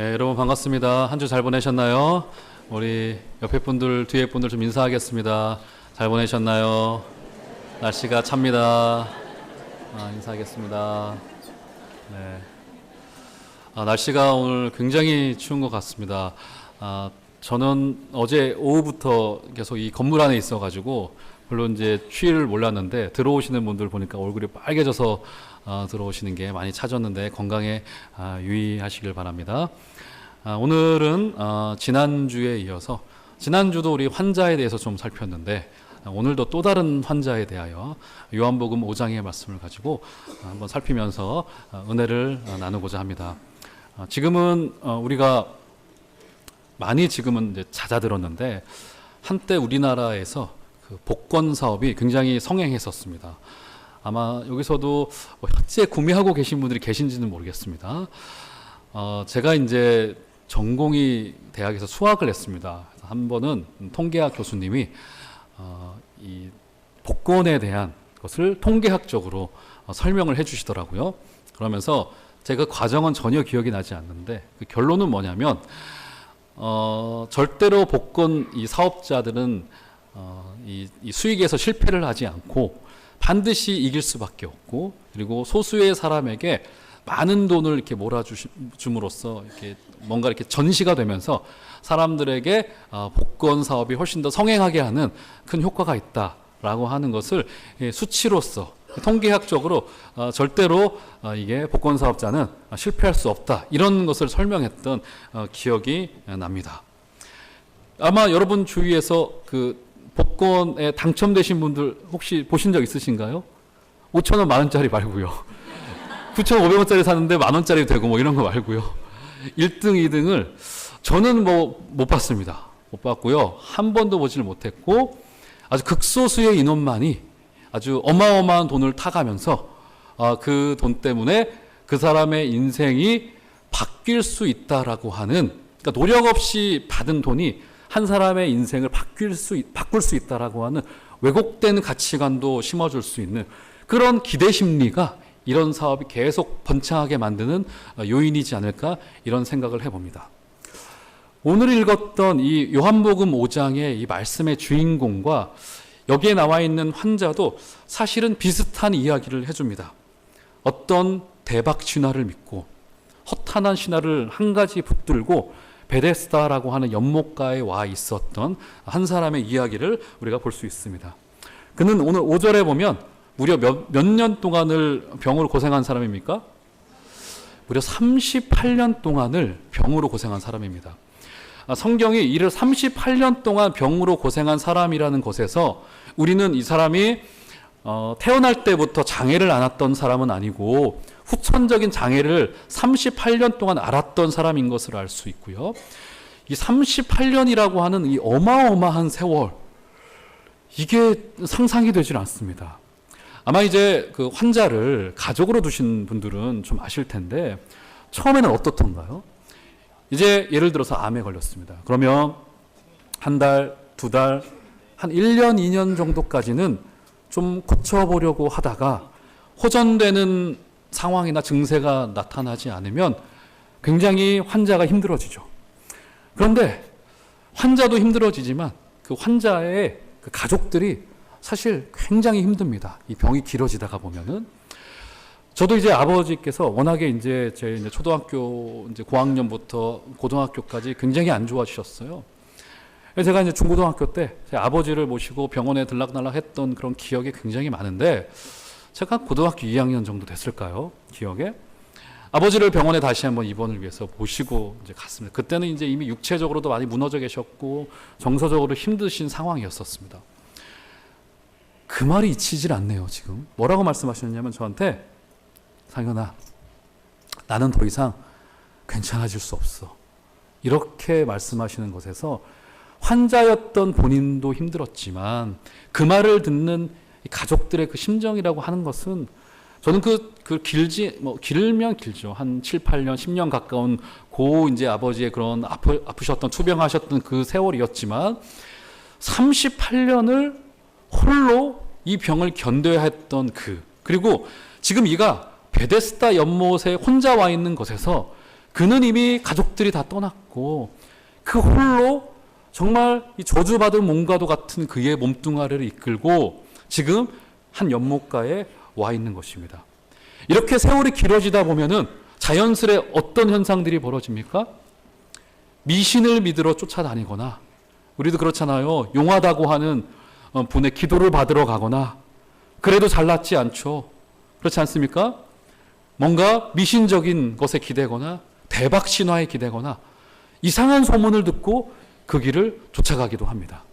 네, 여러분 반갑습니다. 한 주 잘 보내셨나요? 우리 옆에 분들, 뒤에 분들 좀 인사하겠습니다. 잘 보내셨나요? 날씨가 찹니다. 인사하겠습니다. 네. 날씨가 오늘 굉장히 추운 것 같습니다. 저는 어제 오후부터 계속 이 건물 안에 있어가지고 물론 이제 추위를 몰랐는데 들어오시는 분들 보니까 얼굴이 빨개져서 들어오시는 게 많이 찾았는데 건강에 유의하시길 바랍니다. 오늘은 지난주에 이어서 지난주도 우리 환자에 대해서 좀 살폈는데 오늘도 또 다른 환자에 대하여 요한복음 5장의 말씀을 가지고 한번 살피면서 은혜를 나누고자 합니다. 지금은 우리가 많이 지금은 이제 잦아들었는데 한때 우리나라에서 그 복권 사업이 굉장히 성행했었습니다. 아마 여기서도 현재 구매하고 계신 분들이 계신지는 모르겠습니다. 제가 이제 전공이 대학에서 수학을 했습니다. 한 번은 통계학 교수님이 이 복권에 대한 것을 통계학적으로 설명을 해주시더라고요. 그러면서 제가 과정은 전혀 기억이 나지 않는데 그 결론은 뭐냐면 절대로 복권 이 사업자들은 이 수익에서 실패를 하지 않고 반드시 이길 수밖에 없고 그리고 소수의 사람에게 많은 돈을 이렇게 몰아줌으로써 이렇게 뭔가 이렇게 전시가 되면서 사람들에게 복권 사업이 훨씬 더 성행하게 하는 큰 효과가 있다라고 하는 것을 수치로서 통계학적으로 절대로 이게 복권 사업자는 실패할 수 없다 이런 것을 설명했던 기억이 납니다. 아마 여러분 주위에서 그 복권에 당첨되신 분들 혹시 보신 적 있으신가요? 5,000원 만원짜리 말고요. 9,500원짜리 샀는데 만원짜리 되고 뭐 이런 거 말고요. 1등, 2등을 저는 뭐 못 봤습니다. 못 봤고요. 한 번도 보지를 못했고 아주 극소수의 인원만이 아주 어마어마한 돈을 타가면서 그 돈 때문에 그 사람의 인생이 바뀔 수 있다라고 하는 그러니까 노력 없이 받은 돈이 한 사람의 인생을 바꿀 수 있다라고 하는 왜곡된 가치관도 심어줄 수 있는 그런 기대 심리가 이런 사업이 계속 번창하게 만드는 요인이지 않을까 이런 생각을 해봅니다. 오늘 읽었던 이 요한복음 5장의 이 말씀의 주인공과 여기에 나와 있는 환자도 사실은 비슷한 이야기를 해줍니다. 어떤 대박 신화를 믿고 허탄한 신화를 한 가지 붙들고 베데스다라고 하는 연못가에 와 있었던 한 사람의 이야기를 우리가 볼 수 있습니다. 그는 오늘 5절에 보면 무려 몇 년 동안을 병으로 고생한 사람입니까? 무려 38년 동안을 병으로 고생한 사람입니다. 성경이 이를 38년 동안 병으로 고생한 사람이라는 것에서 우리는 이 사람이 태어날 때부터 장애를 앓았던 사람은 아니고 후천적인 장애를 38년 동안 앓았던 사람인 것을 알 수 있고요. 이 38년이라고 하는 이 어마어마한 세월, 이게 상상이 되질 않습니다. 아마 이제 그 환자를 가족으로 두신 분들은 좀 아실 텐데 처음에는 어떻던가요? 이제 예를 들어서 암에 걸렸습니다. 그러면 한 달, 두 달, 한 1년, 2년 정도까지는 좀 고쳐보려고 하다가 호전되는 상황이나 증세가 나타나지 않으면 굉장히 환자가 힘들어지죠. 그런데 환자도 힘들어지지만 그 환자의 그 가족들이 사실 굉장히 힘듭니다. 이 병이 길어지다가 보면은. 저도 이제 아버지께서 워낙에 이제 제 초등학교 이제 고학년부터 고등학교까지 굉장히 안 좋아지셨어요. 제가 이제 중고등학교 때 제 아버지를 모시고 병원에 들락날락 했던 그런 기억이 굉장히 많은데 제가 고등학교 2학년 정도 됐을까요? 기억에. 아버지를 병원에 다시 한번 입원을 위해서 모시고 이제 갔습니다. 그때는 이제 이미 육체적으로도 많이 무너져 계셨고 정서적으로 힘드신 상황이었었습니다. 그 말이 잊히질 않네요, 지금. 뭐라고 말씀하셨냐면 저한테 상현아, 나는 더 이상 괜찮아질 수 없어. 이렇게 말씀하시는 것에서 환자였던 본인도 힘들었지만 그 말을 듣는 가족들의 그 심정이라고 하는 것은 저는 길면 길죠. 한 7, 8년, 10년 가까운 이제 아버지의 그런 아프셨던, 투병하셨던 그 세월이었지만 38년을 홀로 이 병을 견뎌야 했던 그리고 지금 이가 베데스다 연못에 혼자 와 있는 것에서 그는 이미 가족들이 다 떠났고 그 홀로 정말 이 저주받은 몸과도 같은 그의 몸뚱아리를 이끌고 지금 한 연못가에 와 있는 것입니다. 이렇게 세월이 길어지다 보면은 자연스레 어떤 현상들이 벌어집니까? 미신을 믿으러 쫓아다니거나, 우리도 그렇잖아요. 용하다고 하는 분의 기도를 받으러 가거나, 그래도 잘났지 않죠. 그렇지 않습니까? 뭔가 미신적인 것에 기대거나 대박 신화에 기대거나 이상한 소문을 듣고 그 길을 쫓아가기도 합니다.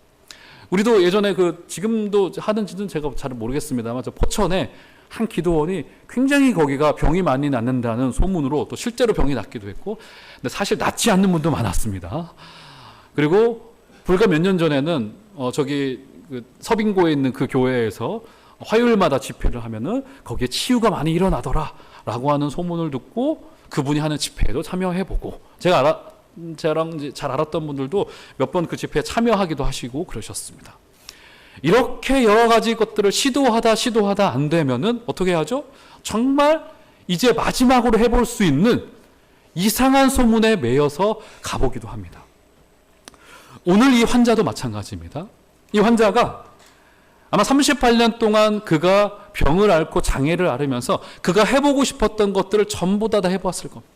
우리도 예전에 지금도 하는지는 제가 잘 모르겠습니다만, 저 포천에 한 기도원이 굉장히 거기가 병이 많이 낫는다는 소문으로 또 실제로 병이 낫기도 했고, 근데 사실 낫지 않는 분도 많았습니다. 그리고 불과 몇 년 전에는 서빙고에 있는 그 교회에서 화요일마다 집회를 하면은 거기에 치유가 많이 일어나더라라고 하는 소문을 듣고 그분이 하는 집회에도 참여해보고, 저랑 이제 잘 알았던 분들도 몇 번 그 집회에 참여하기도 하시고 그러셨습니다. 이렇게 여러 가지 것들을 시도하다 안 되면은 어떻게 하죠? 정말 이제 마지막으로 해볼 수 있는 이상한 소문에 매여서 가보기도 합니다. 오늘 이 환자도 마찬가지입니다. 이 환자가 아마 38년 동안 그가 병을 앓고 장애를 앓으면서 그가 해보고 싶었던 것들을 전부 다 해보았을 겁니다.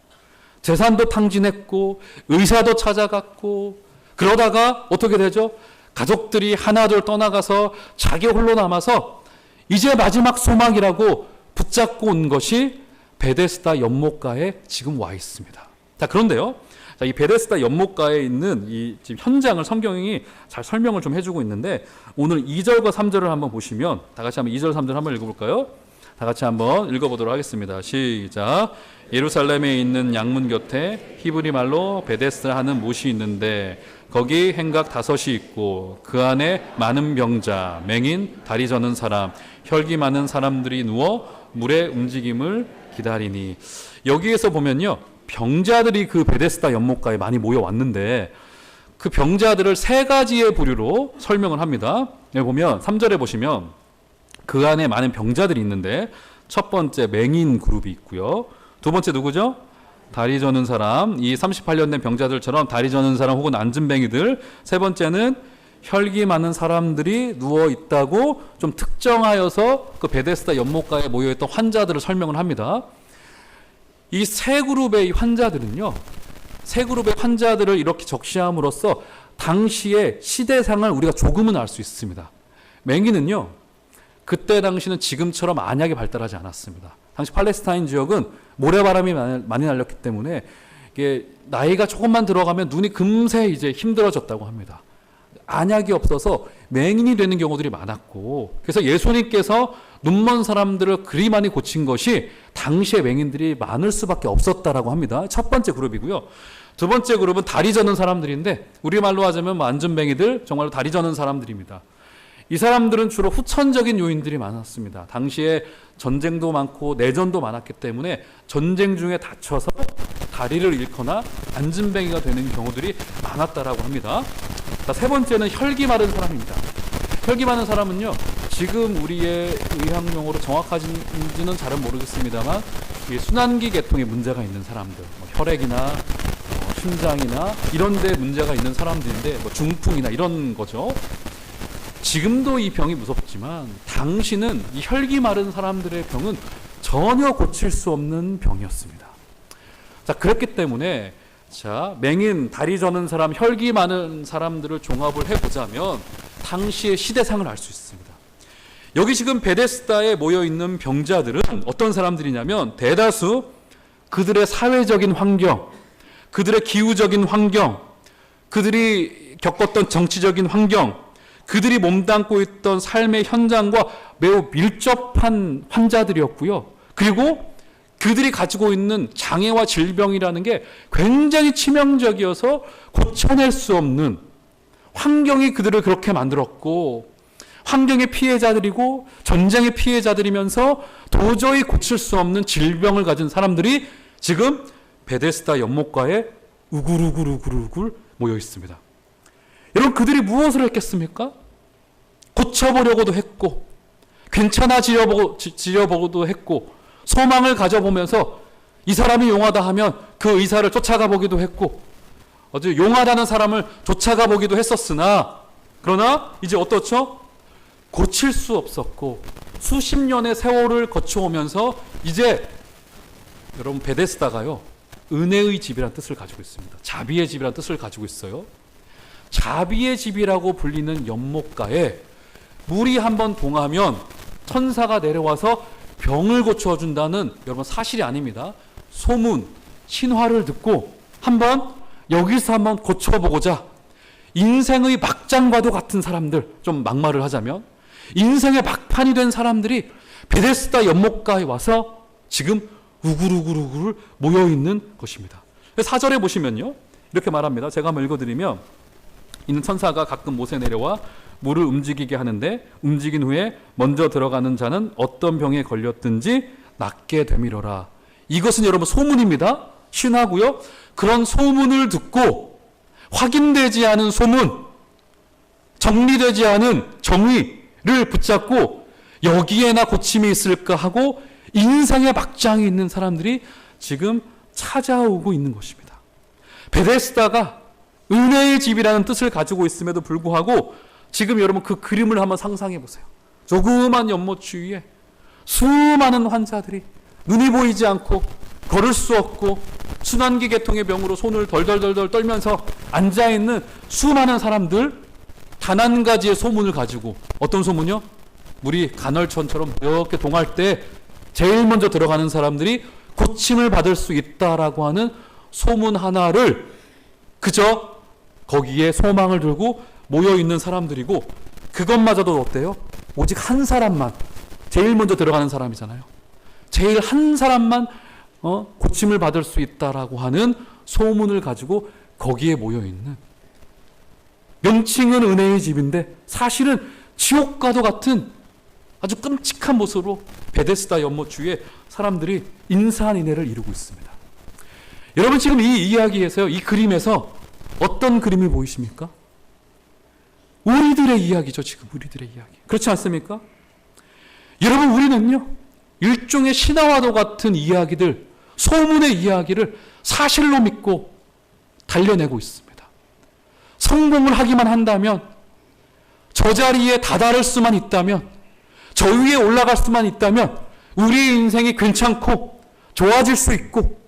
재산도 탕진했고 의사도 찾아갔고, 그러다가 어떻게 되죠? 가족들이 하나둘 떠나가서 자기 홀로 남아서 이제 마지막 소망이라고 붙잡고 온 것이 베데스다 연못가에 지금 와 있습니다. 자, 그런데요, 이 베데스다 연못가에 있는 이 지금 현장을 성경이 잘 설명을 좀 해주고 있는데, 오늘 2절과 3절을 한번 보시면, 다 같이 한번 2절 3절 한번 읽어볼까요? 다 같이 한번 읽어보도록 하겠습니다. 시작. 예루살렘에 있는 양문 곁에 히브리 말로 베데스다 하는 못이 있는데 거기 행각 5이 있고 그 안에 많은 병자, 맹인, 다리 저는 사람, 혈기 많은 사람들이 누워 물의 움직임을 기다리니. 여기에서 보면요, 병자들이 그 베데스다 연못가에 많이 모여왔는데 그 병자들을 3가지의 부류로 설명을 합니다. 여기 보면 3절에 보시면 그 안에 많은 병자들이 있는데, 첫 번째 맹인 그룹이 있고요. 두 번째 누구죠? 다리 저는 사람, 이 38년 된 병자들처럼 다리 저는 사람 혹은 앉은뱅이들. 세 번째는 혈기 많은 사람들이 누워 있다고 좀 특정하여서 그 베데스다 연못가에 모여있던 환자들을 설명을 합니다. 이 3그룹의 환자들은요, 3그룹의 환자들을 이렇게 적시함으로써 당시의 시대상을 우리가 조금은 알 수 있습니다. 맹인은요, 그때 당시는 지금처럼 안약이 발달하지 않았습니다. 당시 팔레스타인 지역은 모래바람이 많이 날렸기 때문에 이게 나이가 조금만 들어가면 눈이 금세 이제 힘들어졌다고 합니다. 안약이 없어서 맹인이 되는 경우들이 많았고, 그래서 예수님께서 눈먼 사람들을 그리 많이 고친 것이 당시에 맹인들이 많을 수밖에 없었다라고 합니다. 첫 번째 그룹이고요. 두 번째 그룹은 다리 저는 사람들인데, 우리말로 하자면 앉은뱅이들, 정말로 다리 저는 사람들입니다. 이 사람들은 주로 후천적인 요인들이 많았습니다. 당시에 전쟁도 많고 내전도 많았기 때문에 전쟁 중에 다쳐서 다리를 잃거나 앉은뱅이가 되는 경우들이 많았다라고 합니다. 자, 세 번째는 혈기 마른 사람입니다. 혈기 많은 사람은요, 지금 우리의 의학용어로 정확한지는 잘은 모르겠습니다만 이 순환기 계통에 문제가 있는 사람들, 혈액이나 심장이나 이런 데 문제가 있는 사람들인데, 중풍이나 이런 거죠. 지금도 이 병이 무섭지만 당시는 이 혈기 마른 사람들의 병은 전혀 고칠 수 없는 병이었습니다. 자, 그렇기 때문에 맹인, 다리 저는 사람, 혈기 많은 사람들을 종합을 해보자면 당시의 시대상을 알 수 있습니다. 여기 지금 베데스다에 모여있는 병자들은 어떤 사람들이냐면, 대다수 그들의 사회적인 환경, 그들의 기후적인 환경, 그들이 겪었던 정치적인 환경, 그들이 몸담고 있던 삶의 현장과 매우 밀접한 환자들이었고요. 그리고 그들이 가지고 있는 장애와 질병이라는 게 굉장히 치명적이어서 고쳐낼 수 없는 환경이 그들을 그렇게 만들었고, 환경의 피해자들이고 전쟁의 피해자들이면서 도저히 고칠 수 없는 질병을 가진 사람들이 지금 베데스다 연못가에 우글우글 모여 있습니다. 여러분, 그들이 무엇을 했겠습니까? 고쳐보려고도 했고, 괜찮아지려보고도 했고, 소망을 가져보면서 이 사람이 용하다 하면 그 의사를 쫓아가 보기도 했고 어제 용하다는 사람을 쫓아가 보기도 했었으나 그러나 이제 어떻죠? 고칠 수 없었고 수십 년의 세월을 거쳐오면서 이제 여러분 베데스다가요 은혜의 집이라는 뜻을 가지고 있습니다. 자비의 집이라는 뜻을 가지고 있어요. 자비의 집이라고 불리는 연못가에 물이 한번 동하면 천사가 내려와서 병을 고쳐준다는 여러분 사실이 아닙니다. 소문, 신화를 듣고 한번 여기서 한번 고쳐보고자 인생의 막장과도 같은 사람들, 좀 막말을 하자면 인생의 막판이 된 사람들이 베데스다 연못가에 와서 지금 우글우글우글 모여있는 것입니다. 4절에 보시면요 이렇게 말합니다. 제가 한번 읽어드리면 이는 천사가 가끔 못에 내려와 물을 움직이게 하는데 움직인 후에 먼저 들어가는 자는 어떤 병에 걸렸든지 낫게 되미러라. 이것은 여러분 소문입니다. 신화고요. 그런 소문을 듣고 확인되지 않은 소문, 정리되지 않은 정의를 붙잡고 여기에나 고침이 있을까 하고 인생의 막장에 있는 사람들이 지금 찾아오고 있는 것입니다. 베데스다가 은혜의 집이라는 뜻을 가지고 있음에도 불구하고 지금 여러분 그 그림을 한번 상상해 보세요. 조그만 연못 주위에 수많은 환자들이 눈이 보이지 않고 걸을 수 없고 순환기 계통의 병으로 손을 덜덜덜덜 떨면서 앉아있는 수많은 사람들, 단 한 가지의 소문을 가지고, 어떤 소문이요? 물이 간헐천처럼 이렇게 동할 때 제일 먼저 들어가는 사람들이 고침을 받을 수 있다라고 하는 소문 하나를 그저 거기에 소망을 들고 모여있는 사람들이고, 그것마저도 어때요? 오직 한 사람만, 제일 먼저 들어가는 사람이잖아요. 제일 한 사람만 고침을 받을 수 있다라고 하는 소문을 가지고 거기에 모여있는, 명칭은 은혜의 집인데 사실은 지옥과도 같은 아주 끔찍한 모습으로 베데스다 연못 주위에 사람들이 인산인해를 이루고 있습니다. 여러분 지금 이 이야기에서요, 이 그림에서 어떤 그림이 보이십니까? 우리들의 이야기죠. 지금 우리들의 이야기. 그렇지 않습니까? 여러분 우리는요, 일종의 신화와도 같은 이야기들, 소문의 이야기를 사실로 믿고 달려내고 있습니다. 성공을 하기만 한다면, 저 자리에 다다를 수만 있다면, 저 위에 올라갈 수만 있다면 우리의 인생이 괜찮고 좋아질 수 있고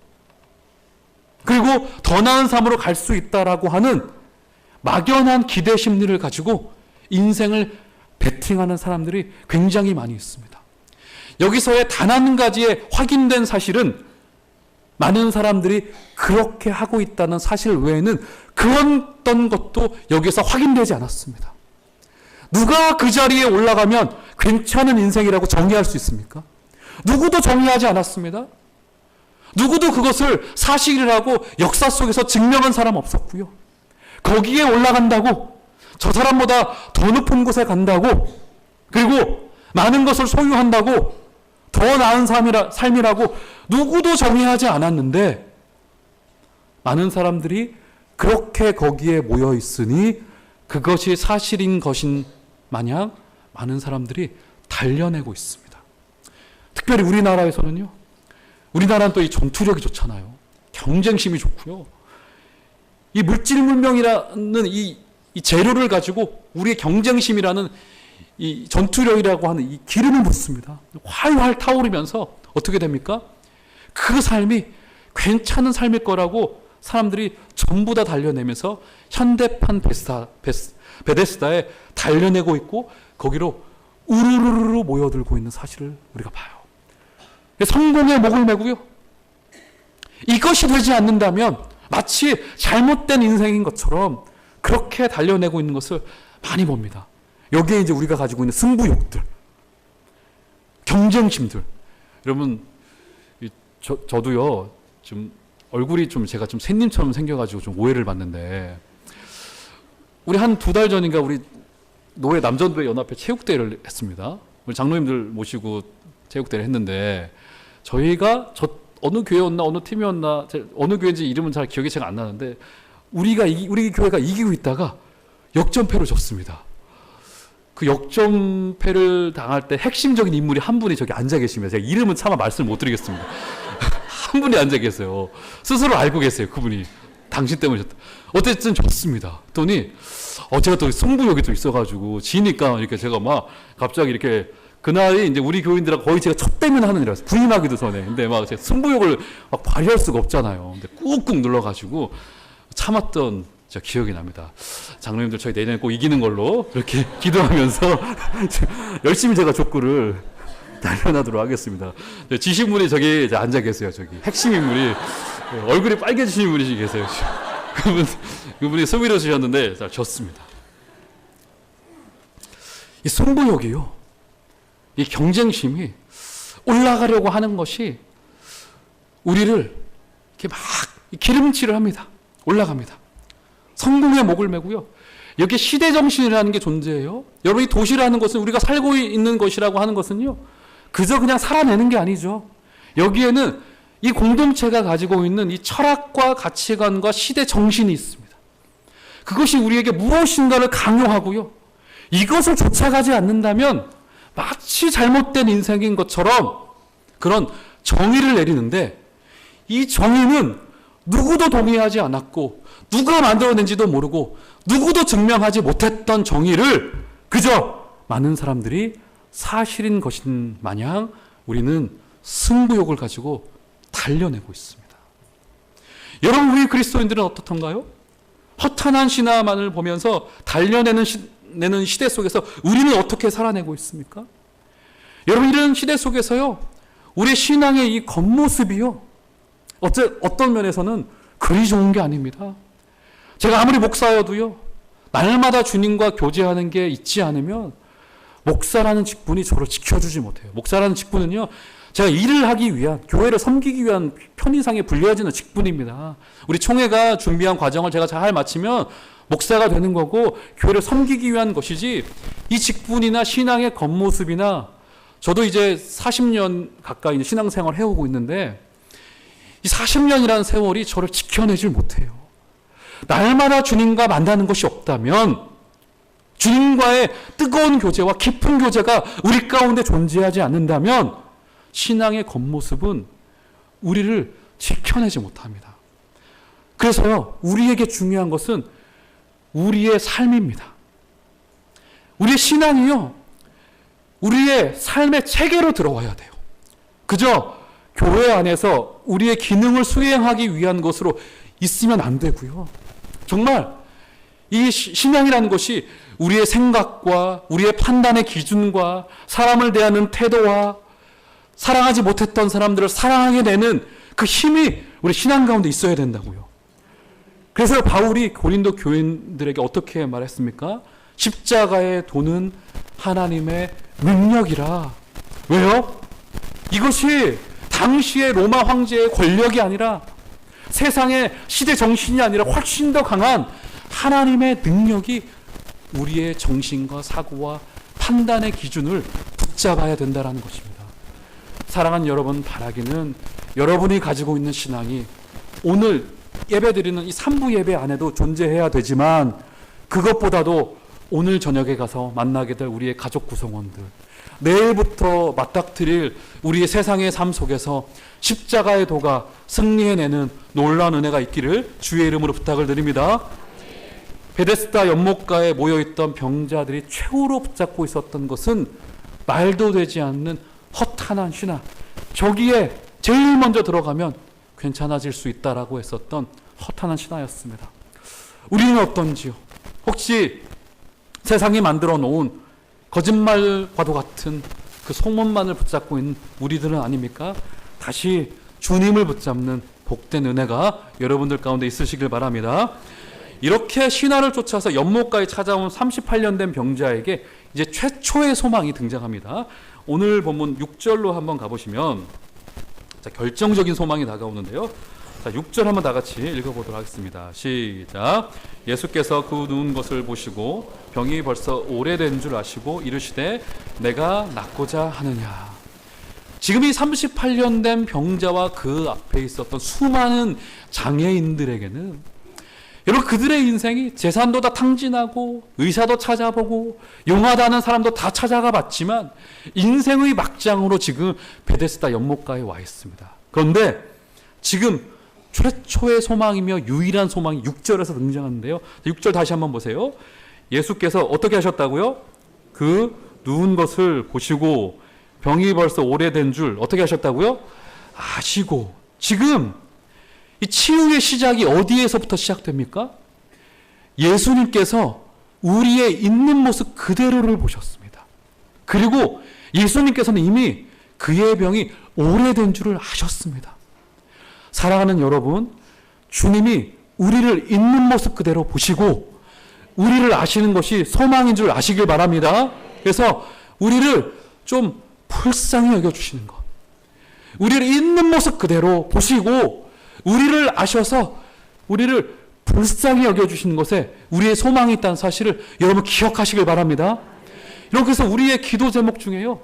그리고 더 나은 삶으로 갈 수 있다라고 하는 막연한 기대 심리를 가지고 인생을 베팅하는 사람들이 굉장히 많이 있습니다. 여기서의 단 한 가지의 확인된 사실은 많은 사람들이 그렇게 하고 있다는 사실 외에는 그런 어떤 것도 여기서 확인되지 않았습니다. 누가 그 자리에 올라가면 괜찮은 인생이라고 정의할 수 있습니까? 누구도 정의하지 않았습니다. 누구도 그것을 사실이라고 역사 속에서 증명한 사람 없었고요. 거기에 올라간다고, 저 사람보다 더 높은 곳에 간다고, 그리고 많은 것을 소유한다고, 더 나은 삶이라고 누구도 정의하지 않았는데, 많은 사람들이 그렇게 거기에 모여 있으니 그것이 사실인 것인 마냥 많은 사람들이 달려내고 있습니다. 특별히 우리나라에서는요, 우리나라는 또 이 전투력이 좋잖아요. 경쟁심이 좋고요. 이 물질문명이라는 이 재료를 가지고 우리의 경쟁심이라는 이 전투력이라고 하는 이 기름을 붓습니다. 활활 타오르면서 어떻게 됩니까? 그 삶이 괜찮은 삶일 거라고 사람들이 전부 다 달려내면서 현대판 베데스다에 달려내고 있고 거기로 우르르르 모여들고 있는 사실을 우리가 봐요. 성공에 목을 매고요. 이것이 되지 않는다면 마치 잘못된 인생인 것처럼 그렇게 달려내고 있는 것을 많이 봅니다. 여기에 이제 우리가 가지고 있는 승부욕들, 경쟁심들. 여러분, 저도요, 좀 얼굴이 좀 제가 좀 샌님처럼 생겨가지고 좀 오해를 받는데, 우리 한 2달 전인가 우리 노회 남전도회 연합회 체육대회를 했습니다. 우리 장로님들 모시고 체육대회를 했는데, 저희가 어느 교회였나 어느 팀이었나 어느 교회인지 이름은 잘 기억이 잘 안 나는데 우리 교회가 이기고 있다가 역전패로 졌습니다. 그 역전패를 당할 때 핵심적인 인물이 한 분이 저기 앉아 계시면 제가 이름은 차마 말씀을 못 드리겠습니다. 한 분이 앉아 계세요. 스스로 알고 계세요. 그분이. 당신 때문에 졌다. 어쨌든 좋습니다. 그랬더니 제가 또 승부욕이 좀 있어가지고 지니까 이렇게 제가 막 갑자기 이렇게 그날이 이제 우리 교인들하고 거의 제가 첫 대면 하는 일이라서 부임하기도 전에 근데 막 제가 승부욕을 막 발휘할 수가 없잖아요. 근데 꾹꾹 눌러가지고 참았던 저 기억이 납니다. 장로님들 저희 내년에 꼭 이기는 걸로 이렇게 기도하면서 열심히 제가 족구를 단련하도록 하겠습니다. 지신분이 저기 이제 앉아 계세요. 저기 핵심 인물이 얼굴이 빨개지신 분이 계세요. 그분이 승리를 주셨는데 졌습니다. 이 승부욕이요, 이 경쟁심이 올라가려고 하는 것이 우리를 이렇게 막 기름칠을 합니다. 올라갑니다. 성공의 목을 메고요. 여기 시대정신이라는 게 존재해요. 여러분, 이 도시라는 것은 우리가 살고 있는 것이라고 하는 것은요, 그저 그냥 살아내는 게 아니죠. 여기에는 이 공동체가 가지고 있는 이 철학과 가치관과 시대정신이 있습니다. 그것이 우리에게 무엇인가를 강요하고요, 이것을 쫓아가지 않는다면 마치 잘못된 인생인 것처럼 그런 정의를 내리는데, 이 정의는 누구도 동의하지 않았고 누가 만들어낸지도 모르고 누구도 증명하지 못했던 정의를 그저 많은 사람들이 사실인 것인 마냥 우리는 승부욕을 가지고 달려내고 있습니다. 여러분, 우리 그리스도인들은 어떻던가요? 허탄한 신화만을 보면서 달려내는 시대 속에서 우리는 어떻게 살아내고 있습니까? 여러분, 이런 시대 속에서요, 우리 신앙의 이 겉모습이요, 어떤 면에서는 그리 좋은 게 아닙니다. 제가 아무리 목사여도요, 날마다 주님과 교제하는 게 있지 않으면 목사라는 직분이 저를 지켜주지 못해요. 목사라는 직분은요, 제가 일을 하기 위한, 교회를 섬기기 위한 편의상에 불려지는 직분입니다. 우리 총회가 준비한 과정을 제가 잘 마치면 목사가 되는 거고, 교회를 섬기기 위한 것이지, 이 직분이나 신앙의 겉모습이나, 저도 이제 40년 가까이 신앙생활을 해오고 있는데, 이 40년이라는 세월이 저를 지켜내질 못해요. 날마다 주님과 만나는 것이 없다면, 주님과의 뜨거운 교제와 깊은 교제가 우리 가운데 존재하지 않는다면, 신앙의 겉모습은 우리를 지켜내지 못합니다. 그래서요, 우리에게 중요한 것은 우리의 삶입니다. 우리의 신앙이요, 우리의 삶의 체계로 들어와야 돼요. 그저 교회 안에서 우리의 기능을 수행하기 위한 것으로 있으면 안 되고요. 정말 이 신앙이라는 것이 우리의 생각과 우리의 판단의 기준과 사람을 대하는 태도와 사랑하지 못했던 사람들을 사랑하게 되는 그 힘이 우리 신앙 가운데 있어야 된다고요. 그래서 바울이 고린도 교인들에게 어떻게 말했습니까? 십자가의 도는 하나님의 능력이라. 왜요? 이것이 당시의 로마 황제의 권력이 아니라, 세상의 시대 정신이 아니라 훨씬 더 강한 하나님의 능력이 우리의 정신과 사고와 판단의 기준을 붙잡아야 된다는 것입니다. 사랑하는 여러분, 바라기는 여러분이 가지고 있는 신앙이 오늘 예배드리는 이 3부 예배 안에도 존재해야 되지만, 그것보다도 오늘 저녁에 가서 만나게 될 우리의 가족 구성원들, 내일부터 맞닥뜨릴 우리의 세상의 삶 속에서 십자가의 도가 승리해내는 놀라운 은혜가 있기를 주의 이름으로 부탁을 드립니다. 베데스다 연못가에 모여있던 병자들이 최후로 붙잡고 있었던 것은 말도 되지 않는 허탄한 신화, 저기에 제일 먼저 들어가면 괜찮아질 수 있다라고 했었던 허탄한 신화였습니다. 우리는 어떤지요? 혹시 세상이 만들어 놓은 거짓말과도 같은 그 소문만을 붙잡고 있는 우리들은 아닙니까? 다시 주님을 붙잡는 복된 은혜가 여러분들 가운데 있으시길 바랍니다. 이렇게 신화를 쫓아서 연못가에 찾아온 38년 된 병자에게 이제 최초의 소망이 등장합니다. 오늘 본문 6절로 한번 가보시면, 자, 결정적인 소망이 다가오는데요. 자, 6절 한번 다 같이 읽어보도록 하겠습니다. 시작. 예수께서 그 누운 것을 보시고 병이 벌써 오래된 줄 아시고 이르시되 내가 낫고자 하느냐. 지금 이 38년 된 병자와 그 앞에 있었던 수많은 장애인들에게는, 여러분, 그들의 인생이 재산도 다 탕진하고 의사도 찾아보고 용하다는 사람도 다 찾아가 봤지만 인생의 막장으로 지금 베데스다 연못가에 와 있습니다. 그런데 지금 최초의 소망이며 유일한 소망이 6절에서 등장하는데요. 6절 다시 한번 보세요. 예수께서 어떻게 하셨다고요? 그 누운 것을 보시고 병이 벌써 오래된 줄 어떻게 하셨다고요? 아시고. 지금 이 치유의 시작이 어디에서부터 시작됩니까? 예수님께서 우리의 있는 모습 그대로를 보셨습니다. 그리고 예수님께서는 이미 그의 병이 오래된 줄을 아셨습니다. 사랑하는 여러분, 주님이 우리를 있는 모습 그대로 보시고 우리를 아시는 것이 소망인 줄 아시길 바랍니다. 그래서 우리를 좀 불쌍히 여겨주시는 것, 우리를 있는 모습 그대로 보시고 우리를 아셔서 우리를 불쌍히 여겨주시는 것에 우리의 소망이 있다는 사실을 여러분 기억하시길 바랍니다. 이렇게 해서 우리의 기도 제목 중에요,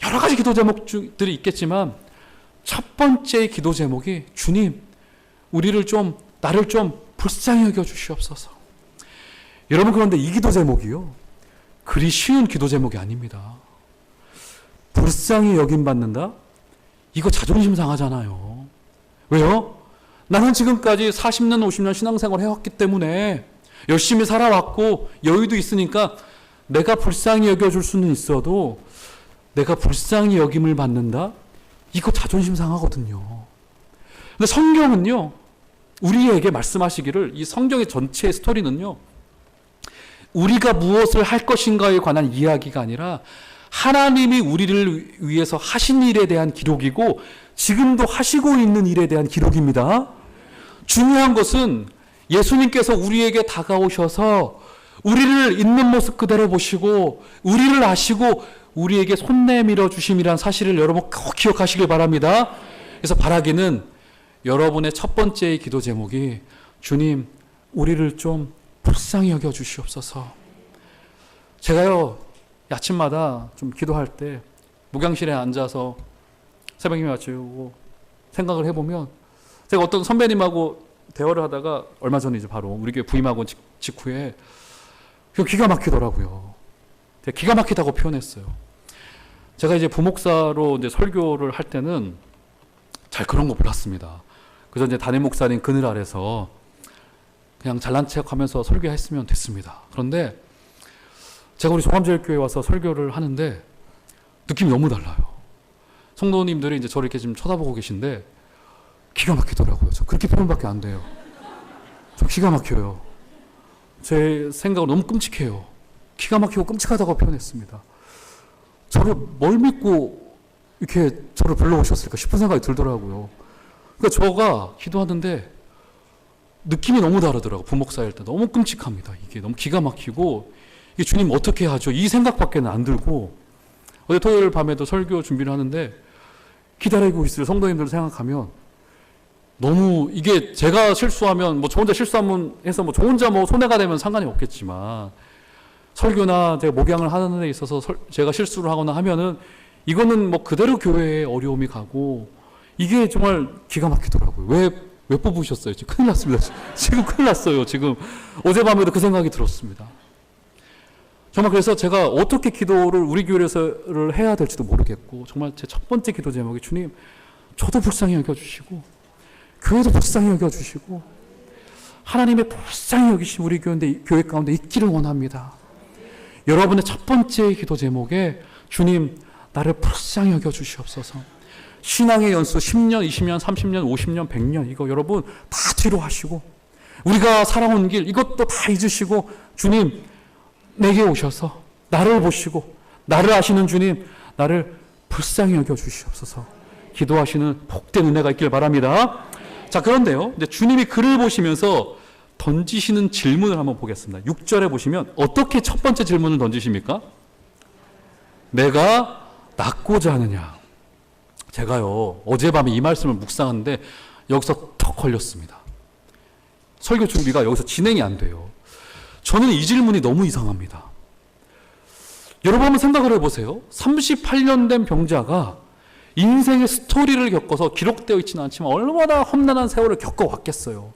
여러 가지 기도 제목들이 있겠지만 첫 번째 기도 제목이 주님, 나를 좀 불쌍히 여겨주시옵소서. 여러분, 그런데 이 기도 제목이요, 그리 쉬운 기도 제목이 아닙니다. 불쌍히 여김받는다? 이거 자존심 상하잖아요. 왜요? 나는 지금까지 40년, 50년 신앙생활 해왔기 때문에 열심히 살아왔고 여유도 있으니까 내가 불쌍히 여겨줄 수는 있어도 내가 불쌍히 여김을 받는다? 이거 자존심 상하거든요. 근데 성경은요, 우리에게 말씀하시기를, 이 성경의 전체 스토리는요, 우리가 무엇을 할 것인가에 관한 이야기가 아니라 하나님이 우리를 위해서 하신 일에 대한 기록이고 지금도 하시고 있는 일에 대한 기록입니다. 중요한 것은 예수님께서 우리에게 다가오셔서 우리를 있는 모습 그대로 보시고 우리를 아시고 우리에게 손 내밀어 주심이란 사실을 여러분 꼭 기억하시길 바랍니다. 그래서 바라기는 여러분의 첫 번째 기도 제목이 주님, 우리를 좀 불쌍히 여겨 주시옵소서. 제가요, 아침마다 좀 기도할 때 목양실에 앉아서 새벽임에 맞추고 생각을 해보면, 제가 어떤 선배님하고 대화를 하다가 얼마 전이죠, 바로 우리 교회 부임하고 직후에 기가 막히더라고요. 기가 막히다고 표현했어요. 제가 이제 부목사로 이제 설교를 할 때는 잘 그런 거 몰랐습니다. 그래서 이제 담임 목사님 그늘 아래서 그냥 잘난 척 하면서 설교했으면 됐습니다. 그런데 제가 우리 종합제일교회에 와서 설교를 하는데 느낌이 너무 달라요. 성도님들이 이제 저를 이렇게 지금 쳐다보고 계신데 기가 막히더라고요. 저 그렇게 표현밖에 안 돼요. 저 기가 막혀요. 제 생각은 너무 끔찍해요. 기가 막히고 끔찍하다고 표현했습니다. 저를 뭘 믿고 이렇게 저를 불러오셨을까 싶은 생각이 들더라고요. 그러니까 저가 기도하는데 느낌이 너무 다르더라고요. 부목사일 때 너무 끔찍합니다. 이게 너무 기가 막히고, 이게 주님 어떻게 하죠? 이 생각밖에는 안 들고, 어제 토요일 밤에도 설교 준비를 하는데 기다리고 있을 성도님들 생각하면 너무, 이게 제가 실수하면 저 혼자 실수하면 해서 저 혼자 손해가 되면 상관이 없겠지만, 설교나 제가 목양을 하는 데 있어서 제가 실수를 하거나 하면은 이거는 그대로 교회에 어려움이 가고, 이게 정말 기가 막히더라고요. 왜 뽑으셨어요? 지금 큰일 났습니다. 지금 큰일 났어요. 지금 어젯밤에도 그 생각이 들었습니다. 정말 그래서 제가 어떻게 기도를 우리 교회에서를 해야 될지도 모르겠고, 정말 제 첫 번째 기도 제목이 주님, 저도 불쌍히 여겨주시고 교회도 불쌍히 여겨주시고 하나님의 불쌍히 여기심 우리 교회 가운데 있기를 원합니다. 여러분의 첫 번째 기도 제목에 주님, 나를 불쌍히 여겨주시옵소서. 신앙의 연수 10년, 20년, 30년, 50년, 100년 이거 여러분 다 뒤로 하시고, 우리가 살아온 길 이것도 다 잊으시고 주님, 내게 오셔서 나를 보시고 나를 아시는 주님, 나를 불쌍히 여겨주시옵소서 기도하시는 복된 은혜가 있길 바랍니다. 자, 그런데요, 이제 주님이 그를 보시면서 던지시는 질문을 한번 보겠습니다. 6절에 보시면 어떻게 첫 번째 질문을 던지십니까? 내가 낫고자 하느냐. 제가요, 어젯밤에 이 말씀을 묵상하는데 여기서 턱 걸렸습니다. 설교 준비가 여기서 진행이 안 돼요. 저는 이 질문이 너무 이상합니다. 여러분 한번 생각을 해보세요. 38년 된 병자가 인생의 스토리를 겪어서 기록되어 있지는 않지만 얼마나 험난한 세월을 겪어왔겠어요.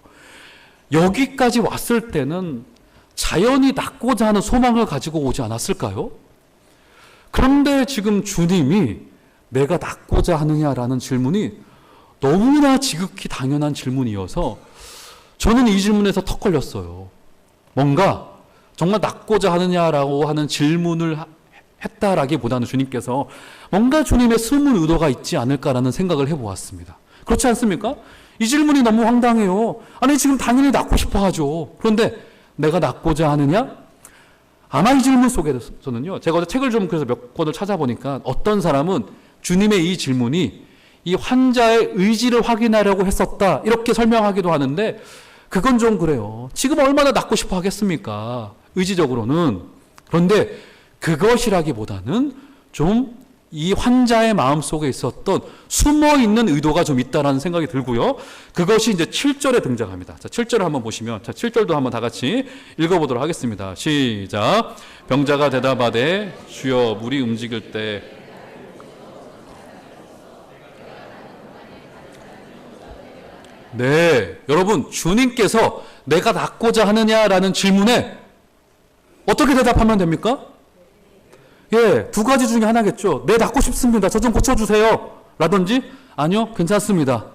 여기까지 왔을 때는 자연히 낫고자 하는 소망을 가지고 오지 않았을까요? 그런데 지금 주님이 내가 낫고자 하느냐라는 질문이 너무나 지극히 당연한 질문이어서 저는 이 질문에서 턱 걸렸어요. 뭔가 정말 낫고자 하느냐라고 하는 질문을 했다라기보다는 주님께서 뭔가 주님의 숨은 의도가 있지 않을까라는 생각을 해보았습니다. 그렇지 않습니까? 이 질문이 너무 황당해요. 아니 지금 당연히 낫고 싶어 하죠. 그런데 내가 낫고자 하느냐? 아마 이 질문 속에서는요, 제가 어제 책을 좀 그래서 몇 권을 찾아보니까 어떤 사람은 주님의 이 질문이 이 환자의 의지를 확인하려고 했었다 이렇게 설명하기도 하는데, 그건 좀 그래요. 지금 얼마나 낫고 싶어 하겠습니까? 의지적으로는. 그런데 그것이라기보다는 좀 이 환자의 마음속에 있었던 숨어있는 의도가 좀 있다라는 생각이 들고요. 그것이 이제 7절에 등장합니다. 자, 7절을 한번 보시면, 자, 7절도 한번 다 같이 읽어보도록 하겠습니다. 시작. 병자가 대답하되 주여 물이 움직일 때 네, 여러분 주님께서 내가 낫고자 하느냐라는 질문에 어떻게 대답하면 됩니까? 예, 두 가지 중에 하나겠죠. 네, 낫고 싶습니다. 저 좀 고쳐주세요. 라든지 아니요, 괜찮습니다.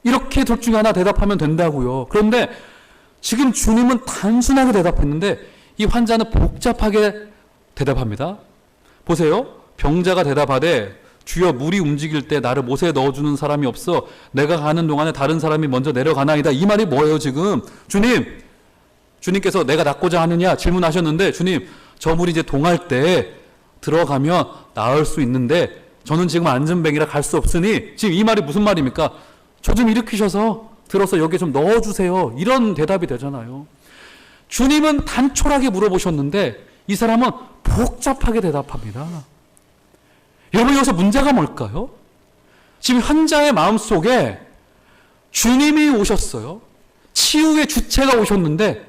이렇게 둘 중에 하나 대답하면 된다고요. 그런데 지금 주님은 단순하게 대답했는데 이 환자는 복잡하게 대답합니다. 보세요. 병자가 대답하되 주여 물이 움직일 때 나를 못에 넣어주는 사람이 없어 내가 가는 동안에 다른 사람이 먼저 내려가나이다. 이 말이 뭐예요 지금? 주님께서 내가 낫고자 하느냐 질문하셨는데, 주님 저 물이 이제 동할 때 들어가면 나을 수 있는데 저는 지금 안전뱅이라 갈 수 없으니, 지금 이 말이 무슨 말입니까? 저 좀 일으키셔서 들어서 여기에 좀 넣어주세요. 이런 대답이 되잖아요. 주님은 단촐하게 물어보셨는데 이 사람은 복잡하게 대답합니다. 여러분 여기서 문제가 뭘까요? 지금 환자의 마음속에 주님이 오셨어요. 치유의 주체가 오셨는데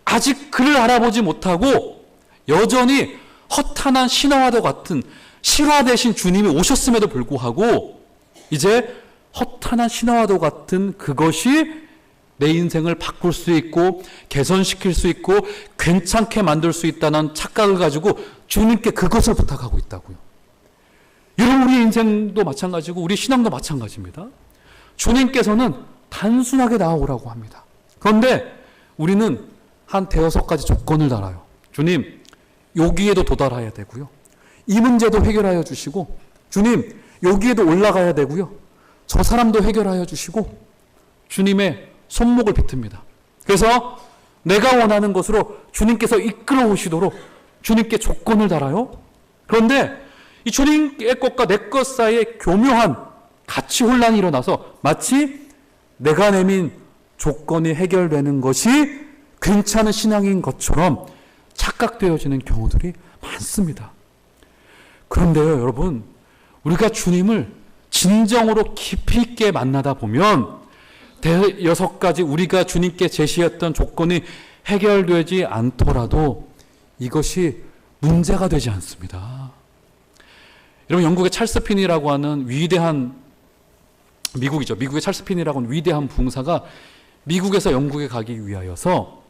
아직 그를 알아보지 못하고 여전히 허탄한 신화와도 같은 실화 대신 주님이 오셨음에도 불구하고 이제 허탄한 신화와도 같은 그것이 내 인생을 바꿀 수 있고 개선시킬 수 있고 괜찮게 만들 수 있다는 착각을 가지고 주님께 그것을 부탁하고 있다고요. 여러분 우리 인생도 마찬가지고 우리 신앙도 마찬가지입니다. 주님께서는 단순하게 나아오라고 합니다. 그런데 우리는 한 대여섯 가지 조건을 달아요. 주님 여기에도 도달해야 되고요. 이 문제도 해결하여 주시고, 주님 여기에도 올라가야 되고요. 저 사람도 해결하여 주시고, 주님의 손목을 비틉니다. 그래서 내가 원하는 것으로 주님께서 이끌어 오시도록 주님께 조건을 달아요. 그런데 이 주님의 것과 내 것 사이에 교묘한 가치 혼란이 일어나서 마치 내가 내민 조건이 해결되는 것이 괜찮은 신앙인 것처럼 착각되어지는 경우들이 많습니다. 그런데요, 여러분, 우리가 주님을 진정으로 깊이 있게 만나다 보면 대여섯 가지 우리가 주님께 제시했던 조건이 해결되지 않더라도 이것이 문제가 되지 않습니다. 여러분, 영국의 찰스 피니라고 하는 위대한 미국이죠. 미국의 찰스 피니라고 하는 위대한 붕사가 미국에서 영국에 가기 위하여서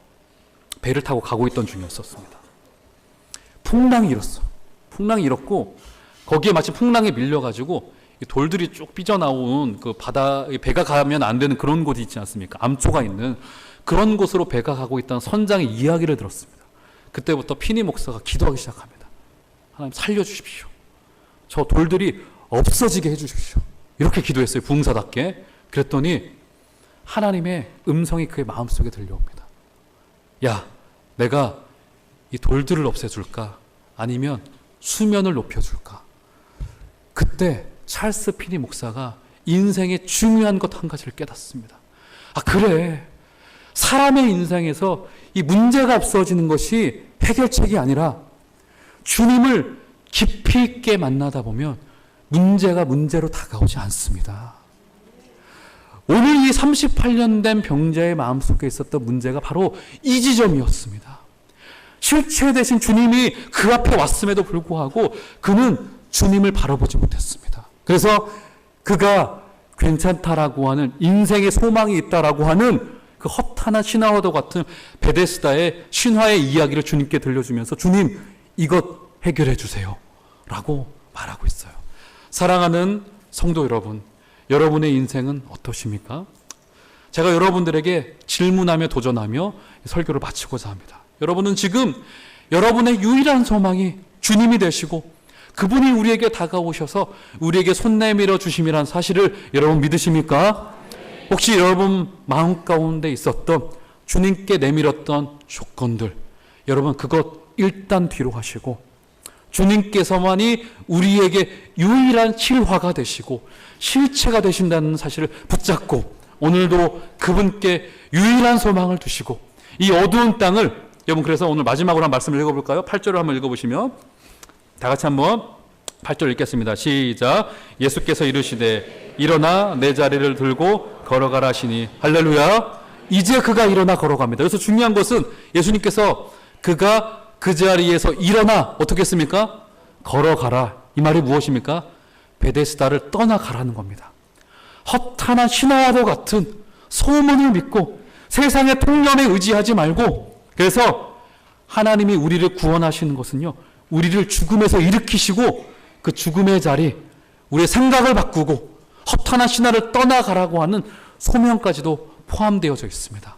배를 타고 가고 있던 중이었습니다. 풍랑이 일었어. 풍랑이 일었고 거기에 마치 풍랑에 밀려가지고 돌들이 쭉 삐져나온 그 바다, 배가 가면 안 되는 그런 곳이 있지 않습니까? 암초가 있는 그런 곳으로 배가 가고 있다는 선장의 이야기를 들었습니다. 그때부터 피니 목사가 기도하기 시작합니다. 하나님 살려주십시오. 저 돌들이 없어지게 해주십시오. 이렇게 기도했어요. 부흥사답게. 그랬더니 하나님의 음성이 그의 마음속에 들려옵니다. 야, 내가 이 돌들을 없애줄까? 아니면 수면을 높여줄까? 그때 찰스 피니 목사가 인생의 중요한 것 한 가지를 깨닫습니다. 아, 그래. 사람의 인생에서 이 문제가 없어지는 것이 해결책이 아니라 주님을 깊이 있게 만나다 보면 문제가 문제로 다가오지 않습니다. 오늘 이 38년 된 병자의 마음속에 있었던 문제가 바로 이 지점이었습니다. 실체 대신 주님이 그 앞에 왔음에도 불구하고 그는 주님을 바라보지 못했습니다. 그래서 그가 괜찮다라고 하는 인생의 소망이 있다라고 하는 그 허탄한 신화와도 같은 베데스다의 신화의 이야기를 주님께 들려주면서 주님 이것 해결해 주세요 라고 말하고 있어요. 사랑하는 성도 여러분, 여러분의 인생은 어떠십니까? 제가 여러분들에게 질문하며 도전하며 설교를 마치고자 합니다. 여러분은 지금 여러분의 유일한 소망이 주님이 되시고 그분이 우리에게 다가오셔서 우리에게 손 내밀어 주심이란 사실을 여러분 믿으십니까? 혹시 여러분 마음 가운데 있었던 주님께 내밀었던 조건들, 여러분 그것 일단 뒤로 하시고 주님께서만이 우리에게 유일한 실화가 되시고 실체가 되신다는 사실을 붙잡고 오늘도 그분께 유일한 소망을 두시고 이 어두운 땅을, 여러분 그래서 오늘 마지막으로 한 말씀을 읽어볼까요? 8절을 한번 읽어보시면 다 같이 한번 8절 읽겠습니다. 시작. 예수께서 이르시되 일어나 내 자리를 들고 걸어가라 하시니 할렐루야. 이제 그가 일어나 걸어갑니다. 그래서 중요한 것은 예수님께서 그가 그 자리에서 일어나 어떻게 했습니까? 걸어가라. 이 말이 무엇입니까? 베데스다를 떠나가라는 겁니다. 허탄한 신화와도 같은 소문을 믿고 세상의 통념에 의지하지 말고, 그래서 하나님이 우리를 구원하시는 것은요, 우리를 죽음에서 일으키시고 그 죽음의 자리, 우리의 생각을 바꾸고 허탄한 신화를 떠나가라고 하는 소명까지도 포함되어져 있습니다.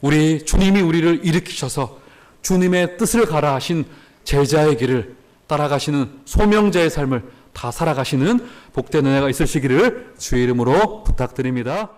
우리 주님이 우리를 일으키셔서 주님의 뜻을 가라 하신 제자의 길을 따라가시는 소명자의 삶을 다 살아가시는 복된 은혜가 있으시기를 주의 이름으로 부탁드립니다.